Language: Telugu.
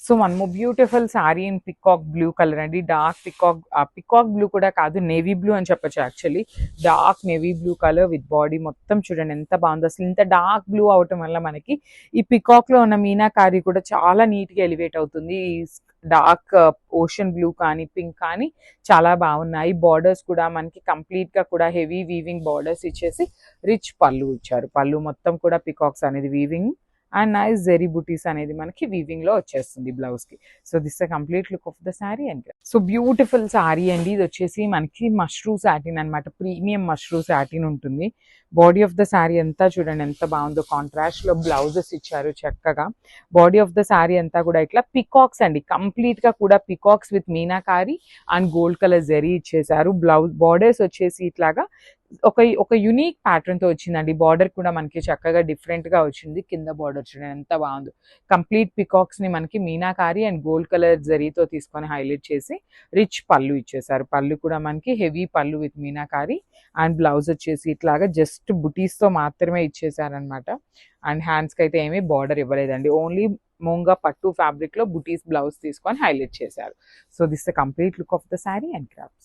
So one more beautiful sari in peacock blue colour అండి. డార్క్ పికాక్ బ్లూ కూడా కాదు, నేవీ బ్లూ అని చెప్పొచ్చు actually. Dark navy blue colour with body మొత్తం చూడండి ఎంత బాగుందో. అసలు ఇంత డార్క్ బ్లూ అవటం వల్ల మనకి ఈ పికాక్ లో ఉన్న మీనాకారి కూడా చాలా నీట్ గా ఎలివేట్ అవుతుంది. డార్క్ ఓషన్ బ్లూ కానీ పింక్ కానీ చాలా బాగున్నాయి. బార్డర్స్ కూడా మనకి కంప్లీట్ గా కూడా హెవీ వీవింగ్ బార్డర్స్ ఇచ్చేసి రిచ్ పళ్ళు ఇచ్చారు. పళ్ళు మొత్తం కూడా పికాక్స్ అనేది వీవింగ్ అండ్ నైస్ జెరీ బుటీస్ అనేది మనకి వీవింగ్ లో వచ్చేస్తుంది బ్లౌజ్ కి. So this the complete look of the sari and so beautiful sari అండి. ఇది వచ్చేసి మనకి మష్రూ సాటిన్ అనమాట. ప్రీమియం మష్రూ సాటిన్ ఉంటుంది. బాడీ ఆఫ్ ద శారీ అంతా చూడండి ఎంత బాగుందో. కాంట్రాస్ట్ లో బ్లౌజెస్ ఇచ్చారు చక్కగా. బాడీ ఆఫ్ ద శారీ అంతా కూడా ఇట్లా పికాక్స్ అండి, కంప్లీట్ గా కూడా peacocks with meenakari and gold colour zari ఇచ్చేసారు. బ్లౌజ్ బార్డర్స్ వచ్చేసి ఇట్లాగా ఒక యునిక్ ప్యాటర్న్ తో వచ్చిందండి. బార్డర్ కూడా మనకి చక్కగా డిఫరెంట్ గా వచ్చింది. కింద బార్డర్ చూడండి ఎంత బాగుందో. కంప్లీట్ పికాక్స్ ని మనకి మీనాకారి అండ్ గోల్డ్ కలర్ జరీతో తీసుకొని హైలైట్ చేసి రిచ్ పళ్ళు ఇచ్చేసారు. పళ్ళు కూడా మనకి హెవీ పళ్ళు విత్ మీనాకారి అండ్ బ్లౌజ్ వచ్చేసి ఇట్లాగా జస్ట్ బుటీస్ తో మాత్రమే ఇచ్చేసారనమాట. అండ్ హ్యాండ్స్ కి అయితే ఏమీ బార్డర్ ఇవ్వలేదండి. ఓన్లీ మూంగా పట్టు ఫ్యాబ్రిక్ లో బుటీస్ బ్లౌజ్ తీసుకొని హైలైట్ చేశారు. So this the complete look of the sari and crafts.